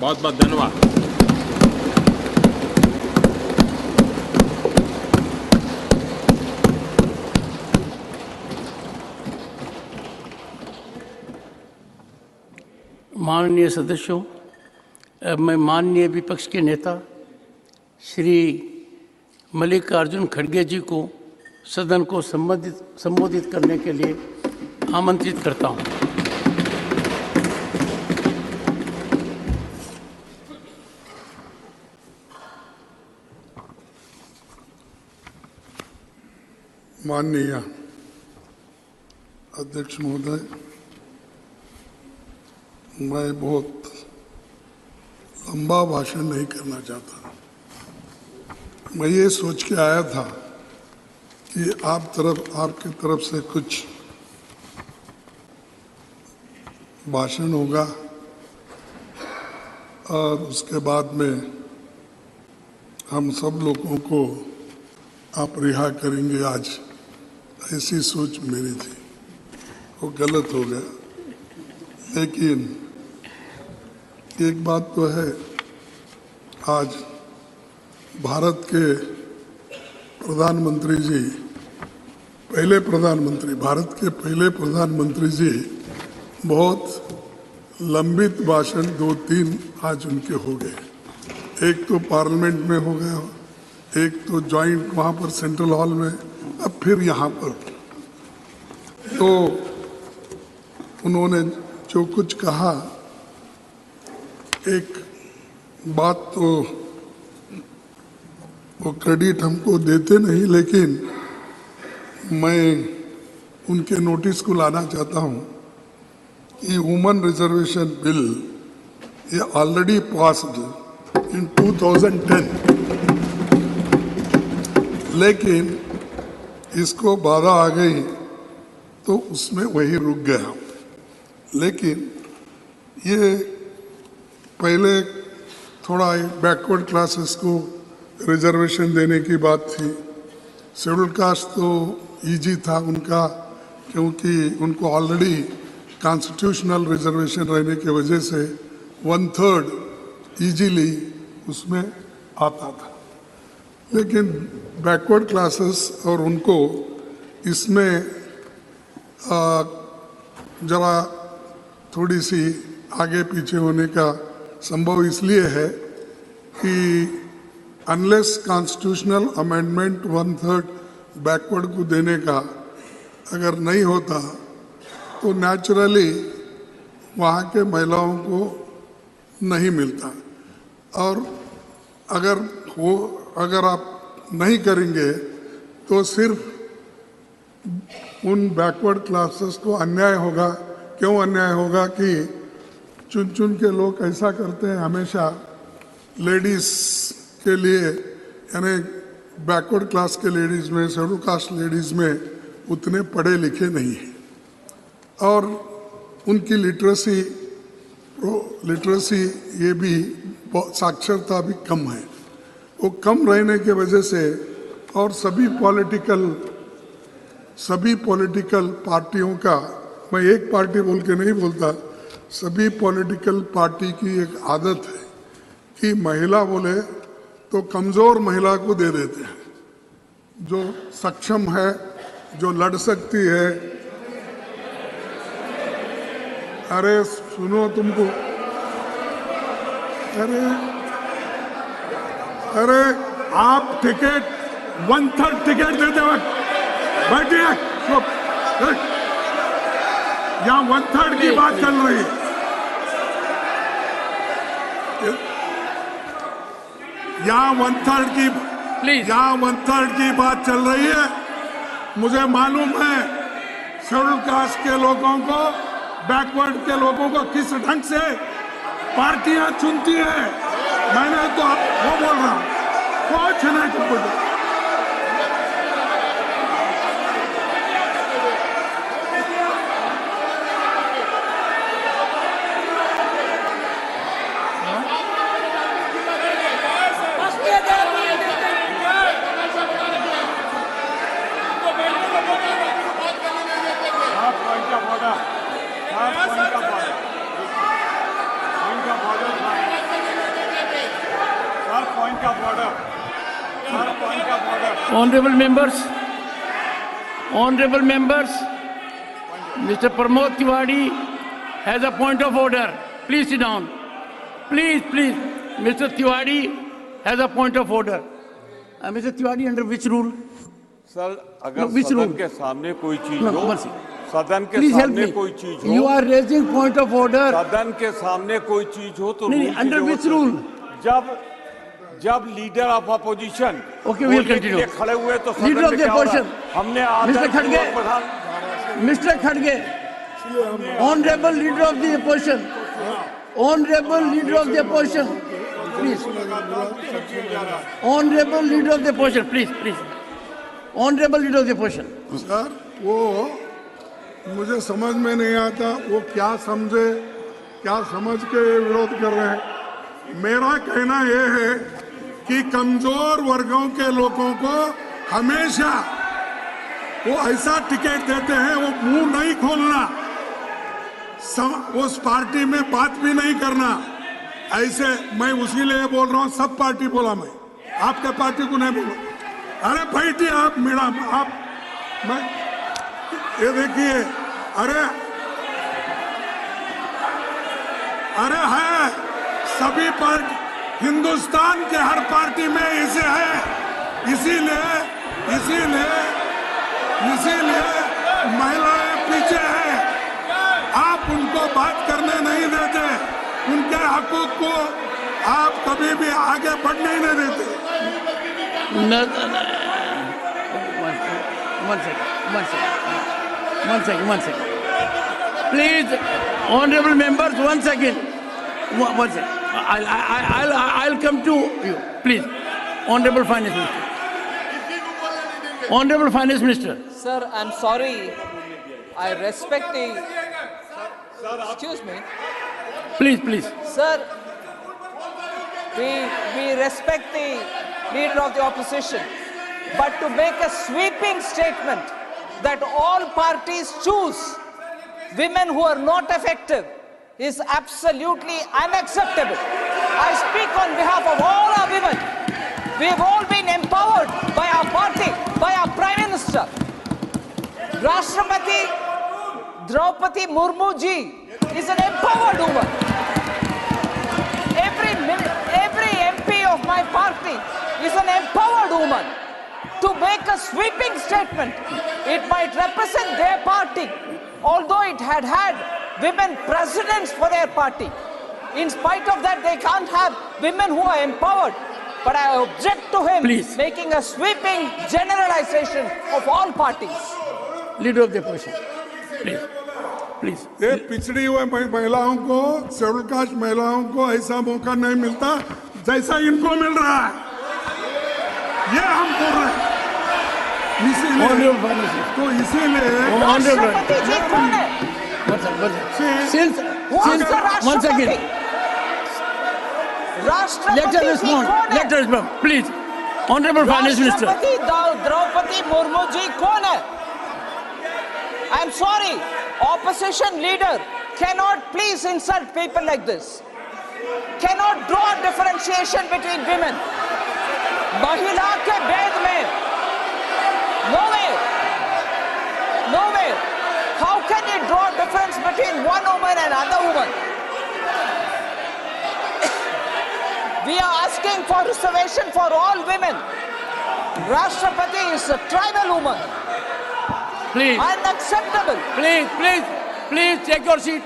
बहुत बहुत धन्यवाद। माननीय सदस्यों, मैं माननीय विपक्ष के नेता श्री मल्लिकार्जुन खड़गे जी को सदन को संबोधित करने के लिए आमंत्रित करता हूं। माननीय अध्यक्ष महोदय, मैं बहुत लंबा भाषण नहीं करना चाहता। मैं ये सोच के आया था कि आपकी तरफ से कुछ भाषण होगा और उसके बाद में हम सब लोगों को आप रिहा करेंगे। आज ऐसी सोच मेरी थी, वो गलत हो गया। लेकिन एक बात तो है, आज भारत के प्रधानमंत्री जी, भारत के पहले प्रधानमंत्री जी बहुत लंबित भाषण 2-3 आज उनके हो गए। एक तो पार्लियामेंट में हो गया, एक तो जॉइंट वहाँ पर सेंट्रल हॉल में, अब फिर यहाँ पर। तो उन्होंने जो कुछ कहा, एक बात तो वो क्रेडिट हमको देते नहीं, लेकिन मैं उनके नोटिस को लाना चाहता हूँ कि वुमेन रिजर्वेशन बिल ये ऑलरेडी पास्ड इन 2010, लेकिन इसको बाधा आ गई तो उसमें वही रुक गया। लेकिन ये पहले थोड़ा बैकवर्ड क्लासेस को रिजर्वेशन देने की बात थी। शेड्यूल कास्ट तो इजी था उनका, क्योंकि उनको ऑलरेडी कॉन्स्टिट्यूशनल रिजर्वेशन रहने की वजह से 1/3 इजीली उसमें आता था। लेकिन बैकवर्ड क्लासेस और उनको इसमें जरा थोड़ी सी आगे पीछे होने का संभव इसलिए है कि अनलेस कॉन्स्टिट्यूशनल अमेंडमेंट 1/3 बैकवर्ड को देने का अगर नहीं होता तो नेचुरली वहाँ के महिलाओं को नहीं मिलता। और अगर आप नहीं करेंगे तो सिर्फ उन बैकवर्ड क्लासेस को अन्याय होगा। क्यों अन्याय होगा कि चुन चुन के लोग ऐसा करते हैं, हमेशा लेडीज़ के लिए, यानी बैकवर्ड क्लास के लेडीज़ में, शेड्यूल कास्ट लेडीज़ में उतने पढ़े लिखे नहीं हैं और उनकी लिटरेसी ये भी साक्षरता भी कम है। वो कम रहने के वजह से और सभी पॉलिटिकल पार्टियों का, मैं एक पार्टी बोल के नहीं बोलता, सभी पॉलिटिकल पार्टी की एक आदत है कि महिला बोले तो कमज़ोर महिला को दे देते हैं। जो सक्षम है, जो लड़ सकती है, अरे सुनो तुमको, अरे आप टिकट 1/3 टिकट देते वक्त बैठिए, यहाँ 1/3 की बात चल रही है। यहाँ 1/3 की बात चल रही है। मुझे मालूम है शेड्यूल कास्ट के लोगों को, बैकवर्ड के लोगों को किस ढंग से पार्टियां चुनती है। मैंने तो वो बोल रहा हूँ, कुछ नहीं। Honorable members, Mr. Pramod Tiwari has a point of order. Please sit down. Please. Mr. Tiwari has a point of order. Mr. Tiwari, under which rule? Sir अगर No, which सदन rule? के सामने कोई चीज No, हो, mercy. सदन के Please help सामने me. कोई चीज You हो, are raising point of order. सदन के सामने कोई चीज हो तो नहीं, rule की under जरूरत which नहीं। rule? जब leader of opposition Okay, we'll continue. खड़े हुए तो सदन Leader में of the क्या हो रहा है? opposition. हमने Mr. Khadge. Mr. Khadge, Honorable Leader of the Opposition, Honorable Leader of the Opposition, please. Honorable Leader of the Opposition, please. Honorable Leader of the Opposition. Sir वो मुझे समझ में नहीं आता वो क्या समझे, क्या समझ के विरोध कर रहे हैं। मेरा कहना यह है कि कमजोर वर्गों के लोगों को हमेशा वो ऐसा टिकट देते हैं, वो मुंह नहीं खोलना, उस पार्टी में बात भी नहीं करना। ऐसे मैं उसी लिए बोल रहा हूँ, सब पार्टी बोला मैं, आपके पार्टी को नहीं बोला। अरे बैठिए आप मैडम, आप मैं ये देखिए, अरे है सभी पार्टी, हिंदुस्तान के हर पार्टी में इसे है, इसीलिए महिलाएं पीछे हैं। आप उनको बात करने नहीं देते, उनके हकूक को आप कभी भी आगे बढ़ने ही नहीं देते। No. One second. Please, honorable members, 1 second. 1 second. I'll come to you. Please, Honorable Finance Minister. Honorable Finance Minister. Sir, I'm sorry. I respect the... Excuse me. Please. Sir, we respect the leader of the opposition. But to make a sweeping statement that all parties choose women who are not effective is absolutely unacceptable. I speak on behalf of all our women. We've all been empowered by our party, by our Prime Minister. Rashtrapati Draupadi Murmu ji is an empowered woman. Every MP of my party is an empowered woman. To make a sweeping statement, it might represent their party, although it had women presidents for their party. In spite of that, they can't have women who are empowered. But I object to him Please. making a sweeping generalization of all parties. Leader of the Opposition. Please. ये पिछड़ी हुए महिलाओं को, schedule caste महिलाओं को ऐसा मौका नहीं मिलता जैसा इनको मिल रहा है, ये हम बोल रहे हैं। Honorable Finance Minister. तो इसीलिए Rashtrapati ji कौन है? Since Who is the once again, Rashtrapati? Rashtrapati let her ji respond. कौन है? Let her respond. Please. Honorable Finance Minister. Rashtrapati Draupadi Murmu ji कौन है? I'm sorry, opposition leader cannot please insult people like this. Cannot draw differentiation between women. महिला के भेद में nowhere. How can you draw difference between one woman and another woman? We are asking for reservation for all women. Rashtrapati is a tribal woman. Please. Unacceptable. Please, take your seat.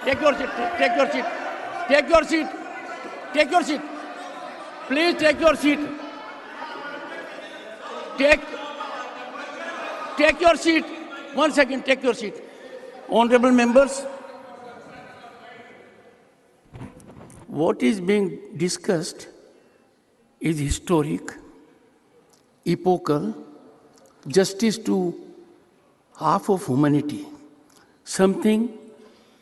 Take your seat. Please take your seat. Take your seat. 1 second, take your seat. Honorable members, what is being discussed is historic, epochal, justice to half of humanity, something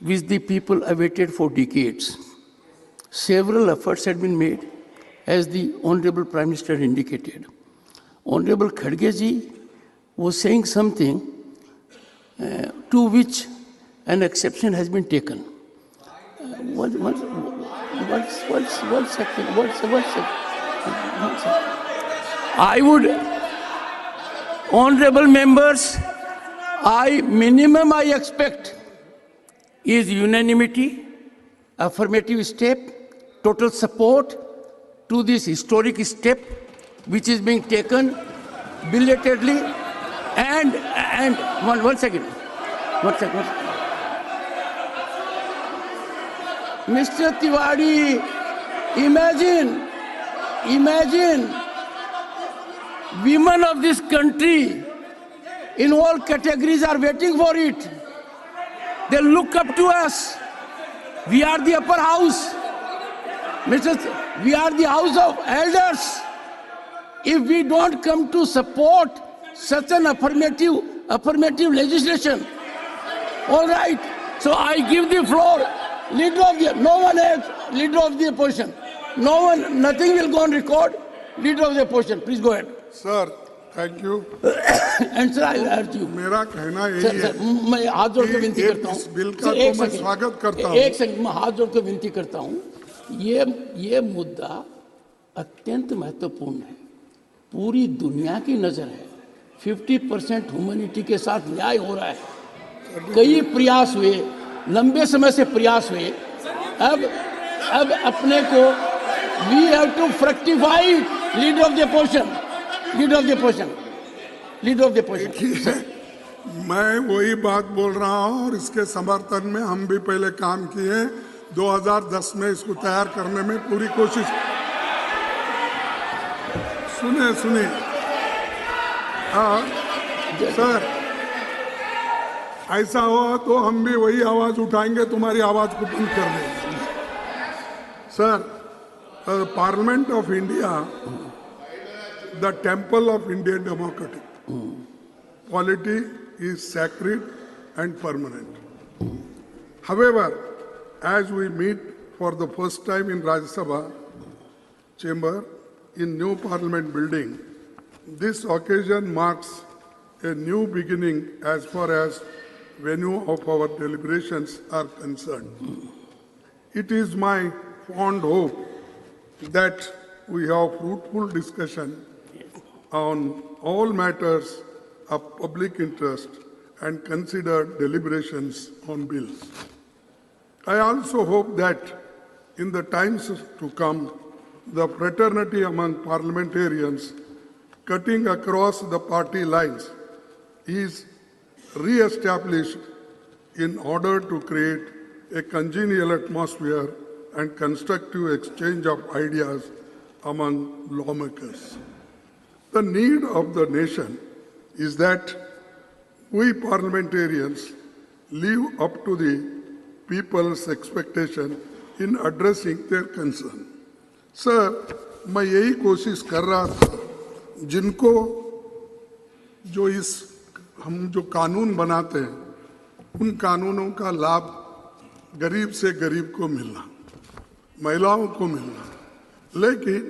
which the people awaited for decades. Several efforts had been made, as the Honorable Prime Minister indicated. Honorable Khadge ji was saying something to which an exception has been taken. One second. Honorable members, minimum I expect is unanimity, affirmative step, total support to this historic step which is being taken belatedly and one second. Mr. Tiwari, imagine women of this country in all categories are waiting for it. They look up to us. We are the upper house. We are the house of elders. If we don't come to support such an affirmative legislation, all right. So I give the floor. No one else, leader of the opposition. Nothing will go on record. Leader of the opposition, please go ahead. Sir thank you. And sir, I'll urge you. मेरा कहना यही sir, है मैं हाथ जोड़ के विनती कि करता हूँ। इस बिल का सर, तो एक मैं सेकंड। स्वागत करता हूँ। एक सेकंड, मैं हाथ जोड़ के विनती करता हूँ। ये मुद्दा अत्यंत महत्वपूर्ण है। पूरी दुनिया की नजर है। 50% ह्यूमैनिटी के साथ न्याय हो रहा है। कई प्रयास हुए, लंबे समय से प्रयास हुए। अब अपने को we have to fructify leader of the opposition. मैं वही बात बोल रहा हूँ और इसके समर्थन में हम भी पहले काम किए। 2010 में इसको तैयार करने में पूरी कोशिश। सुनिए हाँ सर, ऐसा हुआ तो हम भी वही आवाज उठाएंगे, तुम्हारी आवाज को बंद कर देंगे। Sir, parliament of India, the temple of Indian democracy. Polity is sacred and permanent. However, as we meet for the first time in Rajya Sabha chamber in new parliament building, this occasion marks a new beginning as far as venue of our deliberations are concerned. It is my fond hope that we have fruitful discussion on all matters of public interest and consider deliberations on bills. I also hope that in the times to come, the fraternity among parliamentarians cutting across the party lines is re-established in order to create a congenial atmosphere and constructive exchange of ideas among lawmakers. The need of the nation is that we parliamentarians live up to the people's expectation in addressing their concern. Sir, मैं यही कोशिश कर रहा था, जिनको हम जो कानून बनाते हैं, उन कानूनों का लाभ गरीब से गरीब को मिलना, महिलाओं को मिलना, लेकिन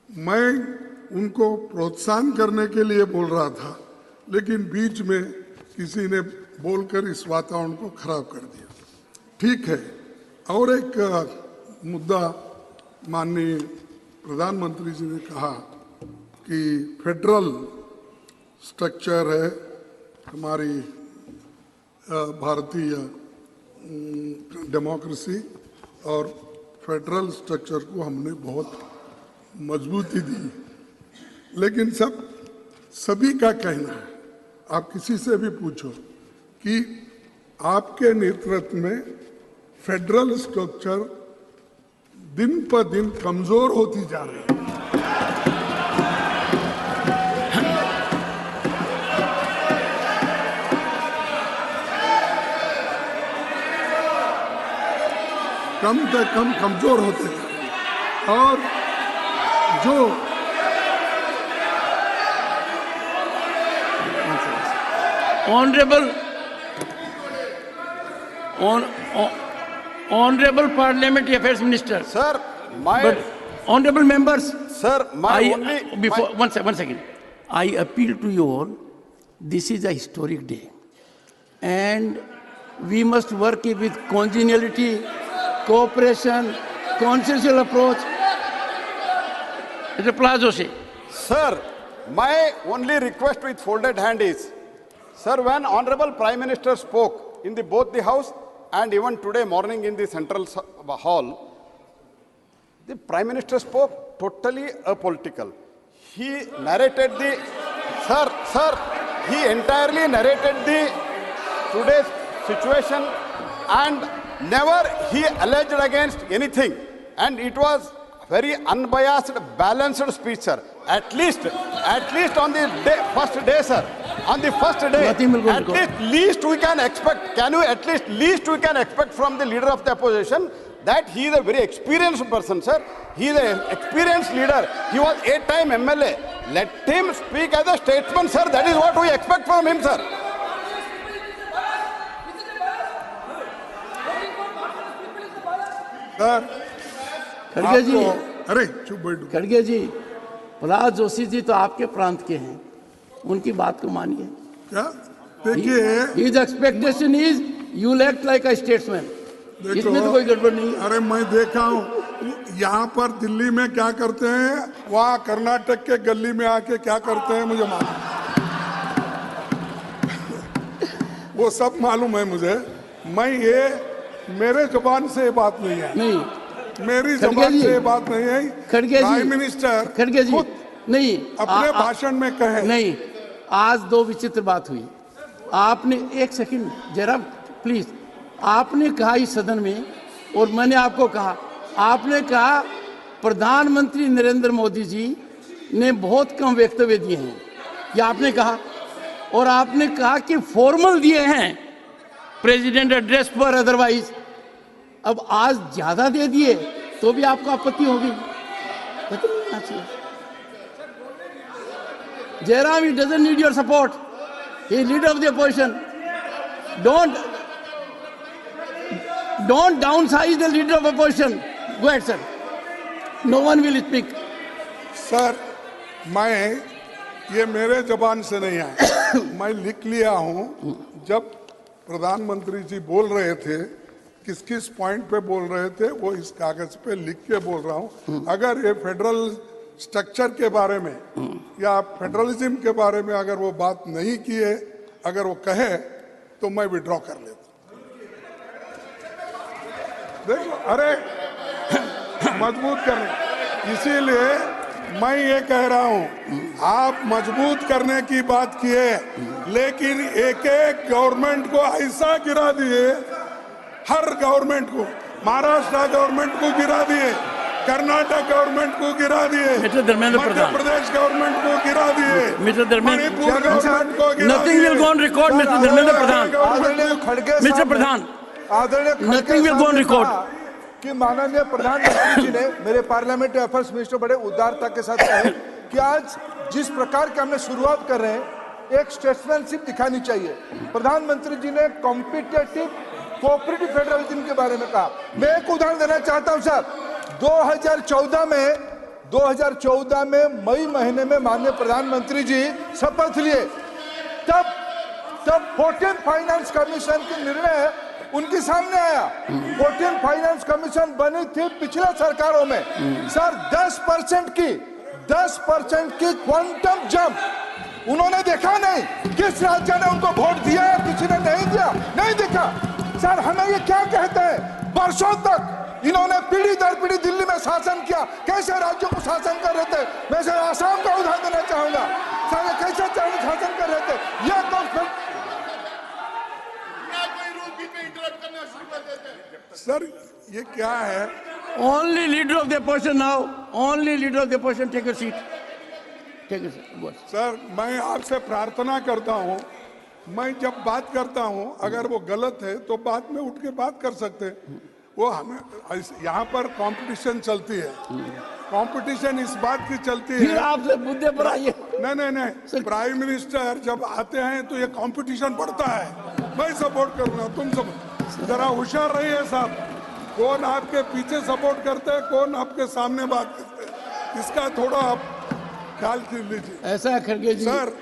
मैं उनको प्रोत्साहन करने के लिए बोल रहा था, लेकिन बीच में किसी ने बोलकर इस वातावरण को खराब कर दिया। ठीक है, और एक मुद्दा माननीय प्रधानमंत्री जी ने कहा कि फेडरल स्ट्रक्चर है हमारी भारतीय डेमोक्रेसी, और फेडरल स्ट्रक्चर को हमने बहुत मजबूती दी। लेकिन सभी का कहना है, आप किसी से भी पूछो कि आपके नेतृत्व में फेडरल स्ट्रक्चर दिन पर दिन कमजोर होती जा रही है। कम से कम कमजोर होते हैं, और जो Honorable Parliamentary Affairs Minister. Sir, But honorable members, Sir, one second. I appeal to you all. This is a historic day, and we must work it with congeniality, cooperation, consensual approach. Applause, Jose. Sir, My only request with folded hand is, sir, when Honorable Prime Minister spoke in both the House and even today morning in the Central Hall, the Prime Minister spoke totally apolitical. He narrated the, he entirely narrated the today's situation and never he alleged against anything. And it was very unbiased, balanced speech, sir. At least on the first day, sir. On the first day, at least we can expect. Can you at least we can expect from the leader of the opposition that he is a very experienced person, sir. He is an experienced leader. He was 8-time MLA. Let him speak as a statesman, sir. That is what we expect from him, sir. Sir खड़गे जी, अरे चुप बैठो। खड़गे जी, प्रहलाद जोशी जी तो आपके प्रांत के हैं, उनकी बात को मानिए। क्या देखिए, His expectation is you will act like a statesman. इसमें तो कोई गड़बड़ नहीं है। अरे मैं देखा हूँ यहाँ पर दिल्ली में क्या करते हैं, वहाँ कर्नाटक के गली में आके क्या करते हैं मुझे मालूम, वो सब मालूम है मुझे। मैं ये मेरे जुबान से ये बात नहीं है, नहीं, मेरी जुबान से ये बात नहीं है। खड़गे जी, प्राइम मिनिस्टर खड़गे जी, नहीं, अपने भाषण में कहे नहीं, आज दो विचित्र बात हुई। आपने एक सेकंड जरा प्लीज, आपने कहा इस सदन में और मैंने आपको कहा, आपने कहा प्रधानमंत्री नरेंद्र मोदी जी ने बहुत कम वक्तव्य दिए हैं, ये आपने कहा, और आपने कहा कि फॉर्मल दिए हैं प्रेसिडेंट एड्रेस पर, अदरवाइज अब आज ज्यादा दे दिए तो भी आपको आपत्ति होगी। Jairam, he doesn't need your support. He is leader of the opposition. Don't downsize the leader of opposition. Go ahead, sir. No one will speak. Sir, मैं ये मेरे जबान से नहीं आया, मैं लिख लिया हूँ। जब प्रधानमंत्री जी बोल रहे थे, किस किस पॉइंट पे बोल रहे थे, वो इस कागज पे लिख के बोल रहा हूँ। अगर ये फेडरल स्ट्रक्चर के बारे में या फेडरलिज्म के बारे में अगर वो बात नहीं की है, अगर वो कहे तो मैं विड्रॉ कर लेता। देखो, अरे मजबूत करने, इसीलिए मैं ये कह रहा हूँ, आप मजबूत करने की बात किए, लेकिन एक एक गवर्नमेंट को ऐसा गिरा दिए, हर गवर्नमेंट को, महाराष्ट्र गवर्नमेंट को गिरा दिए, कर्नाटक गवर्नमेंट को गिरा दिए, मध्य प्रदेश गवर्नमेंट को गिरा दिए, मणिपुर गवर्नमेंट को गिरा दिए। Nothing will go on record, Mr. Dharmendra Pradhan. Mr. Pradhan, nothing will go on record. कि माननीय प्रधानमंत्री जी ने मेरे पार्लियामेंट्री अफेयर्स मिनिस्टर बड़े उदारता के साथ कहे कि आज जिस प्रकार के हमने शुरुआत कर रहे हैं, एक स्टेट्समैनशिप दिखानी चाहिए। प्रधानमंत्री जी ने कॉम्पिटिटिव कोऑपरेटिव फेडरलिज्म के बारे में कहा। मैं एक उदाहरण देना चाहता हूं सर, 2014 में मई महीने में माननीय प्रधानमंत्री जी शपथ लिए, तब 14th फाइनेंस कमीशन के निर्णय उनके सामने आया। 14th फाइनेंस कमीशन बनी थी पिछले सरकारों में, सर 10% की क्वांटम जंप उन्होंने देखा नहीं। किस राज्य ने उनको वोट दिया या किसी ने नहीं दिया, नहीं देखा। सर हमें ये क्या कहते हैं, वर्षों तक इन्होंने पीढ़ी दर पीढ़ी दिल्ली में शासन किया, कैसे राज्यों को शासन कर रहे थे। मैं सर आसाम का उदाहरण देना चाहूंगा, सर कैसे शासन कर रहे थे। यह तो सर ये क्या है, Only leader of the opposition now. Only leader of the opposition. Take a seat. Take a seat. Go ahead. Sir मैं आपसे प्रार्थना करता हूँ, मैं जब बात करता हूँ अगर वो गलत है तो बाद में उठ के बात कर सकते हैं। वो हमें यहाँ पर कंपटीशन चलती है, कंपटीशन इस बात की चलती फिर है। आपसे मुद्दे पर आइए। नहीं, प्राइम मिनिस्टर जब आते हैं तो ये कंपटीशन बढ़ता है। मैं सपोर्ट करूँगा, तुम सब जरा होशियार रहिए साहब, कौन आपके पीछे सपोर्ट करते हैं, कौन आपके सामने बात करते हैं, इसका थोड़ा आप ख्याल लीजिए। ऐसा है खड़गे जी, सर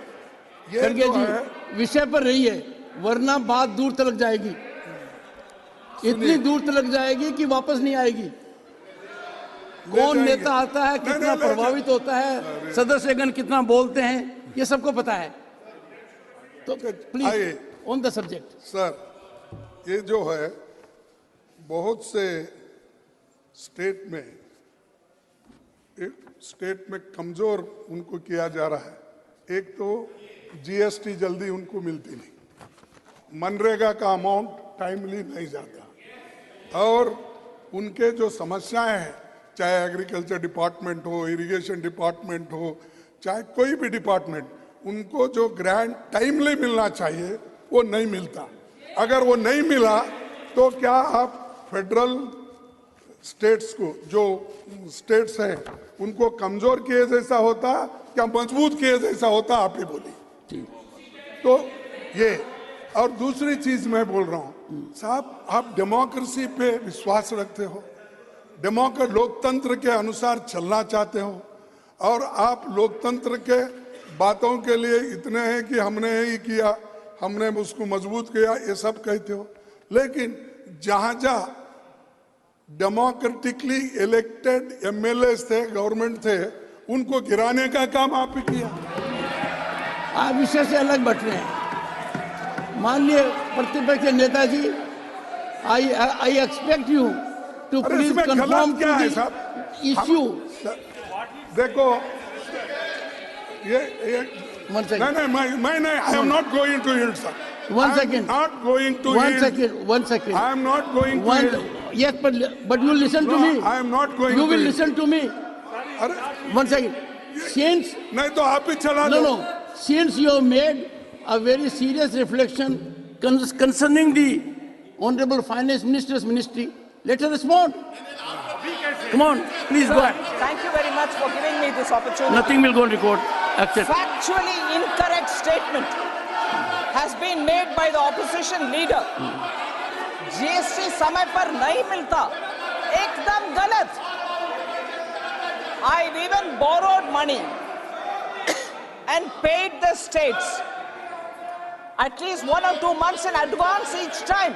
ये खड़गे जो जी है, विषय पर रहिए, वरना बात दूर तक जाएगी, इतनी दूर तक जाएगी कि वापस नहीं आएगी। कौन जाएंगे। नेता आता है, नहीं, कितना नहीं, ले प्रभावित होता है, सदस्यगण कितना बोलते हैं, ये सबको पता है। तो प्लीज आइए। On the subject. सर, ये जो है बहुत से स्टेट में कमजोर उनको किया जा रहा है। एक तो जीएसटी जल्दी उनको मिलती नहीं, मनरेगा का अमाउंट टाइमली नहीं जाता, और उनके जो समस्याएं हैं, चाहे एग्रीकल्चर डिपार्टमेंट हो, इरिगेशन डिपार्टमेंट हो, चाहे कोई भी डिपार्टमेंट, उनको जो ग्रांट टाइमली मिलना चाहिए वो नहीं मिलता। अगर वो नहीं मिला तो क्या आप फेडरल स्टेट्स को, जो स्टेट्स हैं, उनको कमजोर किए जैसा होता क्या मजबूत किए जैसा होता? आप ही बोलिए। तो ये, और दूसरी चीज मैं बोल रहा हूं साहब, आप डेमोक्रेसी पे विश्वास रखते हो, लोकतंत्र के अनुसार चलना चाहते हो, और आप लोकतंत्र के बातों के लिए इतने हैं कि हमने ही किया, हमने उसको मजबूत किया, ये सब कहते हो, लेकिन जहां जहां डेमोक्रेटिकली इलेक्टेड एमएलए थे, गवर्नमेंट थे, उनको गिराने का काम आप ही किया। आप विषय से अलग बढ़ रहे हैं। माननीय प्रतिपक्ष के नेताजी, आई एक्सपेक्ट यू टू अरे प्लीज इसमें कंफर्म गलत क्या है टू साहब? The issue. देखो ये One second. नहीं, I am not going to hit sir. One second. Not going to One hit. second. One second. I am not going to One. Hit. Yes, but you listen to me. I am not going You to will hit. listen to me. अरे One second. Since नहीं तो आप ही चला no, दो। no. Since you have made a very serious reflection concerning the Honorable Finance Minister's ministry, let her respond. Come on, please go ahead. Thank you very much for giving me this opportunity. Nothing will go on record. Accept. Factually incorrect statement has been made by the opposition leader. GST समय पर नहीं मिलता, एकदम गलत. I've even borrowed money and paid the states at least 1 or 2 months in advance each time.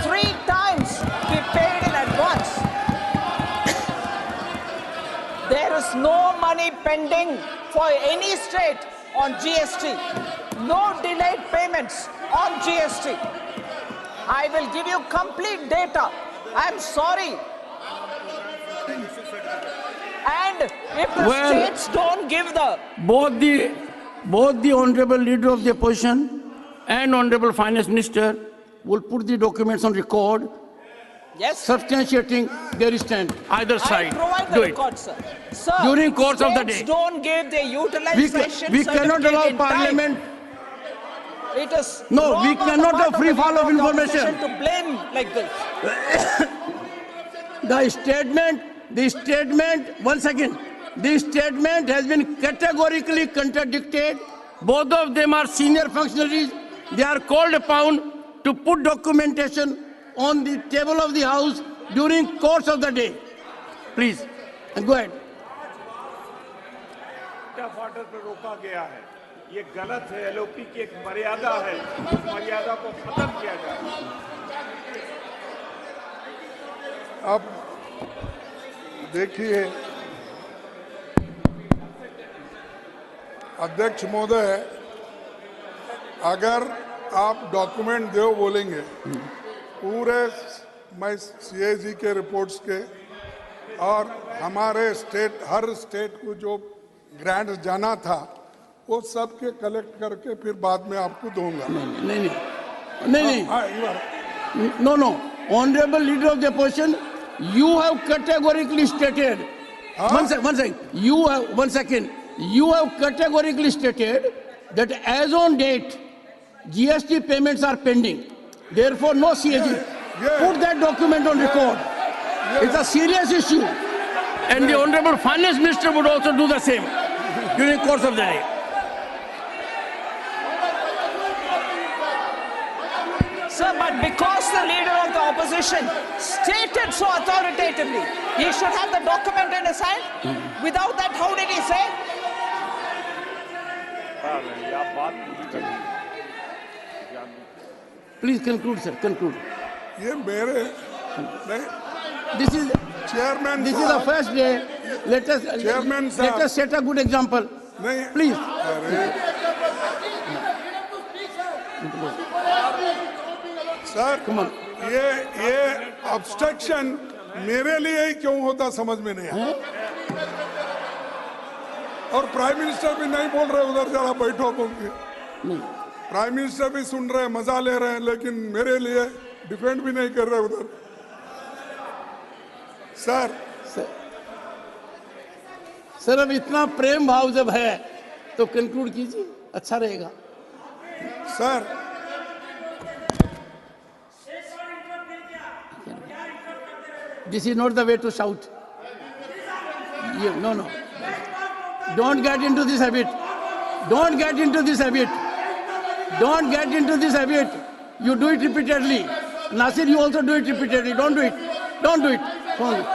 3 times we paid in advance. There is no money pending for any state on GST. No delayed payments on GST. I will give you complete data. I'm sorry. And if the Well- states don't give the Both the honorable leader of the opposition and honorable finance minister will put the documents on record yes, substantiating their stand. Either I side. provide Do the it. record, sir. Sir, During course of the states day. don't give their utilization We cannot allow certificate in time. parliament. It is No, wrong we on the cannot part have of free the fall leader of the information. opposition to blame like this. The statement, 1 second. The statement has been categorically contradicted. Both of them are senior functionaries. They are called upon to put documentation on the table of the House during course of the day. Please, go ahead. Order पर रोका गया है, ये गलत है। LOP की एक मर्यादा है, उस मर्यादा को खत्म किया जाए। अब देखिए अध्यक्ष महोदय, अगर आप डॉक्यूमेंट दो बोलेंगे पूरे, मैं सीएजी के रिपोर्ट्स के और हमारे स्टेट, हर स्टेट को जो ग्रांट जाना था वो सब के कलेक्ट करके फिर बाद में आपको दूंगा। नहीं. हाँ, you are- No. Honorable leader of the opposition, you have categorically stated. One second. One second. You have categorically stated that as on date, GST payments are pending. Therefore, no CAG. Yeah. Put that document on record. It's a serious issue. And the Honorable Finance Minister would also do the same during the course of the day. Sir, but because the leader of the opposition stated so authoritatively, he should have the document in his hand. Without that, how did he say? आप बात पूरी करिए। Please conclude, sir. Conclude. ये मेरे नहीं, This is chairman This is the first day. Chairman Let साहब। us set a good example. नहीं Please. Sir Come on. ये ऑब्स्ट्रक्शन मेरे लिए ही क्यों होता समझ में नहीं आया। और प्राइम मिनिस्टर भी नहीं बोल रहे उधर जरा बैठो बोल के। नहीं। प्राइम मिनिस्टर भी सुन रहे हैं, मजा ले रहे हैं, लेकिन मेरे लिए डिफेंड भी नहीं कर रहे उधर। सर सर अब इतना प्रेम भाव जब है तो कंक्लूड कीजिए, अच्छा रहेगा। Sir This is not the way to shout. No. Don't get into this habit. Don't get into this habit. Don't get into this habit. You do it repeatedly. Nasir, you also do it repeatedly. Don't do it. Don't do it. Don't do it.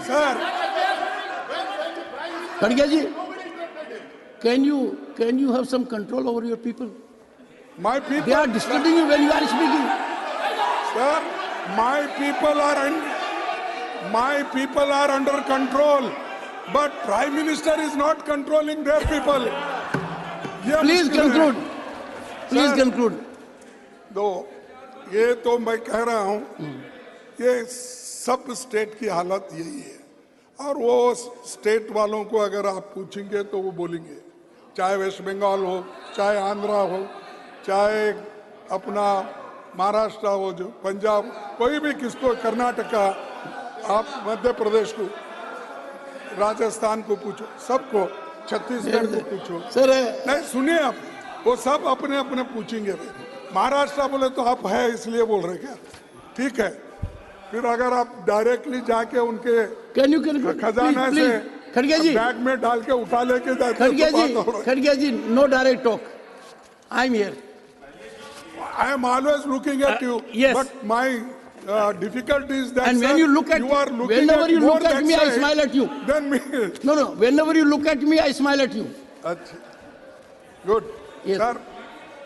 Sir Khadge ji, can you have some control over your people? my people They are disturbing you when you are speaking. Sir, my people are under control, but Prime Minister is not controlling their people. ये Please मुश्किल है। conclude. Please Sir. conclude. दो ये तो मैं कह रहा हूं ये सब स्टेट की हालत यही है, और वो स्टेट वालों को अगर आप पूछेंगे तो वो बोलेंगे, चाहे वेस्ट बंगाल हो, चाहे आंध्रा हो, चाहे अपना महाराष्ट्र हो, जो पंजाब, कोई भी, किसको, कर्नाटका, आप मध्य प्रदेश को, राजस्थान को पूछो, सबको, छत्तीसगढ़ को पूछो। Sir, नहीं सुनिए आप, वो सब अपने अपने पूछेंगे। महाराष्ट्र बोले तो आप है इसलिए बोल रहे क्या? ठीक है, फिर अगर आप डायरेक्टली जाके उनके can you conclude? खजाना Please, से please. Khadge ji, बैग में डाल के उठा लेके जाते हैं तो बात हो रहा है। Khadge ji, no direct talk. I'm here. I am always looking at you, yes. but my difficulty is that And when sir, you look at- are looking whenever at you more look at that me, I side smile at you. than me. No. Whenever you look at me, I smile at you. अच्छा, good. Yes. Sir,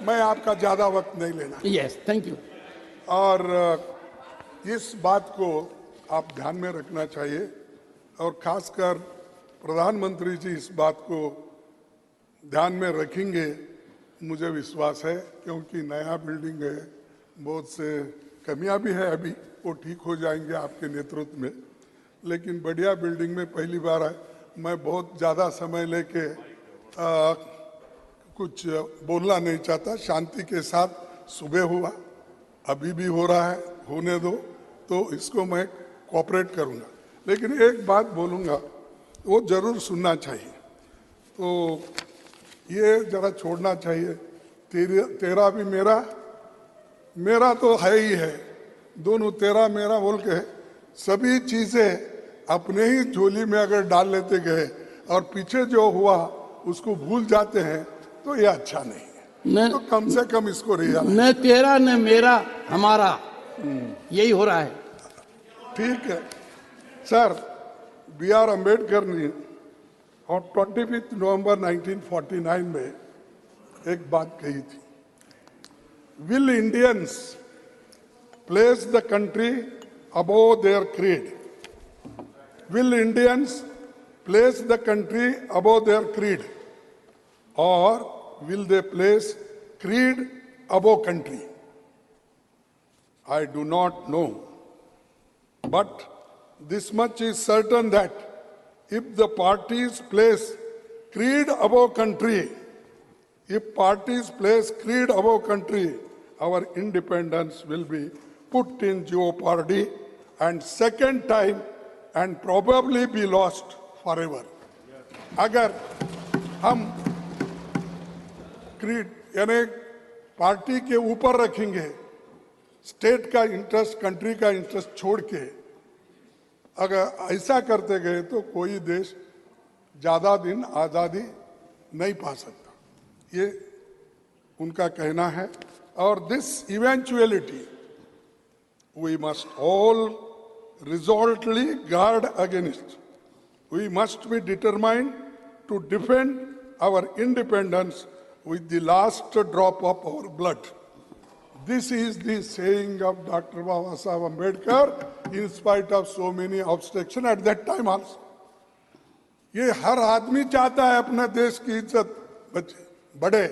मैं आपका ज्यादा वक्त नहीं लेना, Yes, thank you. और इस बात को आप ध्यान में रखना चाहिए, और खासकर प्रधानमंत्री जी इस बात को ध्यान में रखेंगे, मुझे विश्वास है, क्योंकि नया बिल्डिंग है, बहुत से कमियां भी है, अभी वो ठीक हो जाएंगे आपके नेतृत्व में, लेकिन बढ़िया बिल्डिंग में पहली बार है। मैं बहुत ज़्यादा समय लेके कुछ बोलना नहीं चाहता, शांति के साथ सुबह हुआ, अभी भी हो रहा है, होने दो, तो इसको मैं कोऑपरेट करूंगा, लेकिन एक बात बोलूंगा वो जरूर सुनना चाहिए, तो ये जरा छोड़ना चाहिए। तेरा भी मेरा तो है ही है, दोनों तेरा मेरा बोल के सभी चीजें अपने ही झोली में अगर डाल लेते गए और पीछे जो हुआ उसको भूल जाते हैं, तो ये अच्छा नहीं है। तो कम से कम इसको रियलाइज, न तेरा न मेरा, हमारा, यही हो रहा है। ठीक है सर। बी आर अम्बेडकर ने और 25 नवंबर 1949 में एक बात कही थी, will Indians place the country above their creed, will Indians place the country above their creed, और will they place creed above country? I do not know, but this much is certain that if the parties place creed above country, if parties place creed above country, our independence will be put in jeopardy, and second time, and probably be lost forever. अगर हम creed यानी party के ऊपर रखेंगे, state का interest, country का interest छोड़ के अगर ऐसा करते गए तो कोई देश ज्यादा दिन आजादी नहीं पा सकता, ये उनका कहना है। और this eventuality we must all resolutely guard against, we must be determined to defend our independence with the last drop of our blood. This is the saying of Dr. Baba Saheb Ambedkar in spite of so many obstructions at that time also. ये हर आदमी चाहता है अपने देश की इज्जत बढ़े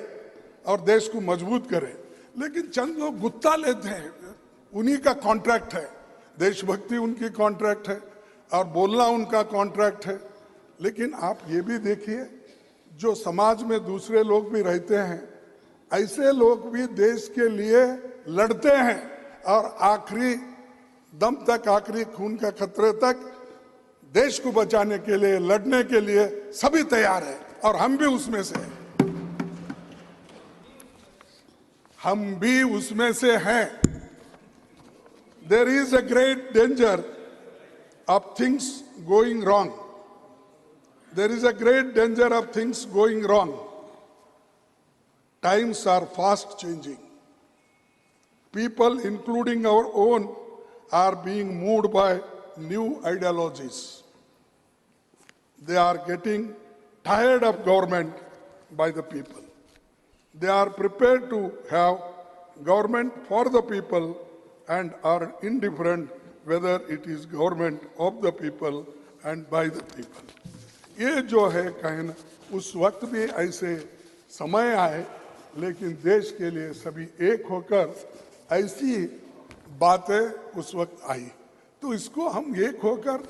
और देश को मजबूत करे, लेकिन चंद लोग गुत्ता लेते हैं, उन्हीं का कॉन्ट्रैक्ट है, देशभक्ति उनकी कॉन्ट्रैक्ट है और बोलना उनका कॉन्ट्रैक्ट है। लेकिन आप ये भी देखिए, जो समाज में दूसरे लोग भी रहते हैं, ऐसे लोग भी देश के लिए लड़ते हैं और आखिरी दम तक, आखिरी खून का खतरे तक देश को बचाने के लिए, लड़ने के लिए सभी तैयार है और हम भी उसमें से हैं। हम भी उसमें से हैं। There is a great danger of things going wrong. There is a great danger of things going wrong. Times are fast changing. People, including our own, are being moved by new ideologies. They are getting tired of government by the people. They are prepared to have government for the people and are indifferent whether it is government of the people and by the people. ये जो है कहना, उस वक्त भी ऐसे समय आए, लेकिन देश के लिए सभी एक होकर ऐसी बातें उस वक्त आई, तो इसको हम एक होकर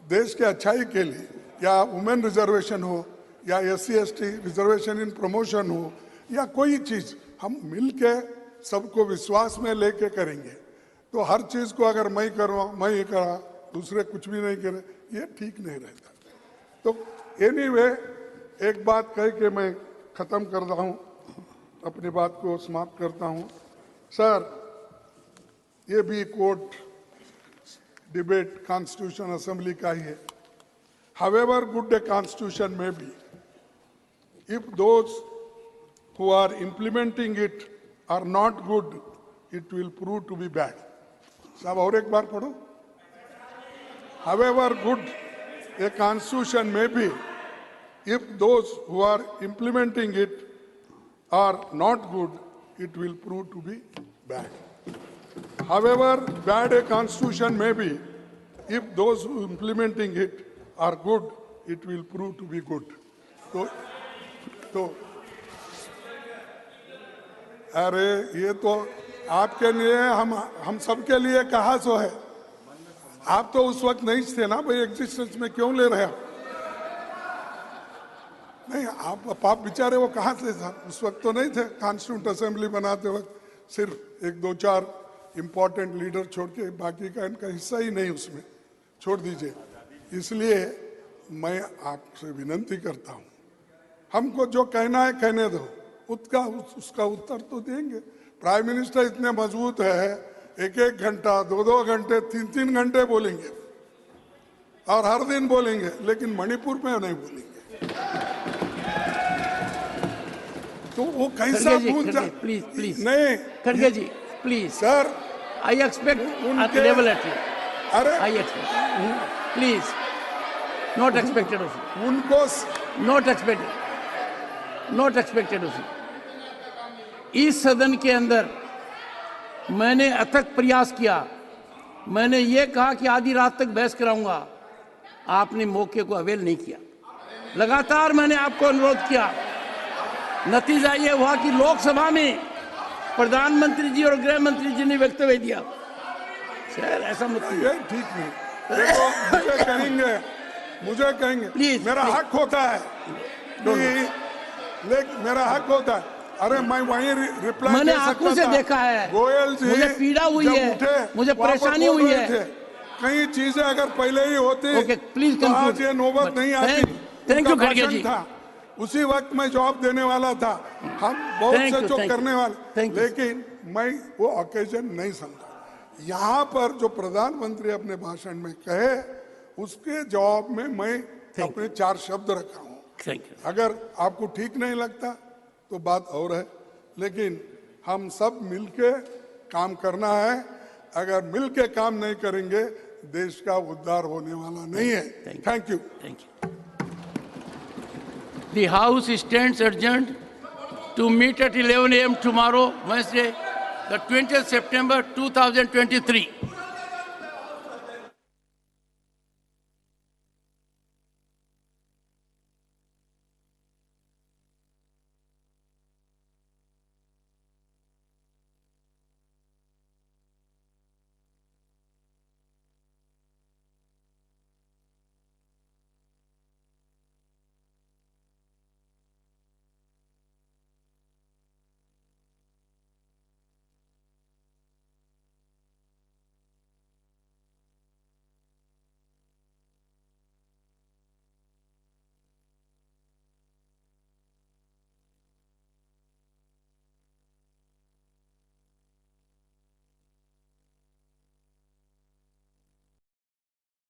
देश के अच्छाई के लिए, या वुमेन रिजर्वेशन हो या SC/ST रिजर्वेशन इन प्रमोशन हो या कोई चीज, हम मिलके सबको विश्वास में लेके करेंगे। तो हर चीज को अगर मैं करूँ, मैं ये करा, दूसरे कुछ भी नहीं करे, ये ठीक नहीं रहता। तो एनीवे, एक बात कह के मैं खत्म कर रहा हूँ, अपनी बात को समाप्त करता हूँ। सर, ये भी कोर्ट डिबेट कॉन्स्टिट्यूशन असेंबली का ही है। However good a constitution may be, if those who are implementing it are not good, it will prove to be bad. साहब और एक बार पढ़ो। However good a constitution may be, if those who are implementing it are not good, it will prove to be bad. However bad a constitution may be, if those who are implementing it are good, it will prove to be good. तो अरे ये तो आपके लिए, हम सबके लिए कहा सो है। आप तो उस वक्त नहीं थे ना भाई, एग्जिस्टेंस में क्यों ले रहे हो? नहीं, आप बेचारे वो कहाँ थे साहब, उस वक्त तो नहीं थे। कॉन्स्टिट्यूंट असेंबली बनाते वक्त सिर्फ एक दो चार इंपॉर्टेंट लीडर छोड़ के बाकी का इनका हिस्सा ही नहीं उसमें, छोड़ दीजिए। इसलिए मैं आपसे विनती करता हूं, हमको जो कहना है कहने दो, उसका उत्तर तो देंगे। प्राइम मिनिस्टर इतने मजबूत है, एक एक घंटा, दो घंटे, तीन घंटे बोलेंगे और हर दिन बोलेंगे, लेकिन मणिपुर में नहीं बोलेंगे। तो वो कैसा प्लीज प्लीज नहीं, खड़गे ji please sir, I expect at the level at least. अरे I expect. Please. Not expected of you. उनको Not expected. Not expected of you. इस सदन के अंदर मैंने अथक प्रयास किया, मैंने ये कहा कि आधी रात तक बहस कराऊंगा, आपने मौके को अवेल नहीं किया। लगातार मैंने आपको अनुरोध किया, नतीजा ये हुआ कि लोकसभा में प्रधानमंत्री जी और गृह मंत्री जी ने वक्तव्य दिया। सर ऐसा मत कीजिए। ये ठीक नहीं। देखो, मुझे कहेंगे प्लीज, मेरा हक होता है, लेकिन मेरा हक होता है। अरे मैं वहीं रिप्लाई मैंने आंखों से देखा है, गोयल जी मुझे पीड़ा हुई है, मुझे परेशानी हुई है। कई चीजें अगर पहले ही होती प्लीज तो आज ये नौबत नहीं आती। थैंक यू खड़गे जी। उसी वक्त मैं जवाब देने वाला था, हम बहुत से जो करने वाले, लेकिन मैं वो ओकेजन नहीं समझा। यहाँ पर जो प्रधानमंत्री अपने भाषण में कहे, उसके जवाब में मैं अपने 4 शब्द रखा हूँ। अगर आपको ठीक नहीं लगता तो बात और है, लेकिन हम सब मिलके काम करना है। अगर मिलके काम नहीं करेंगे, देश का उद्धार होने वाला नहीं है। Thank you. The House stands adjourned to meet at 11 a.m. tomorrow, Wednesday. the 20th September 2023.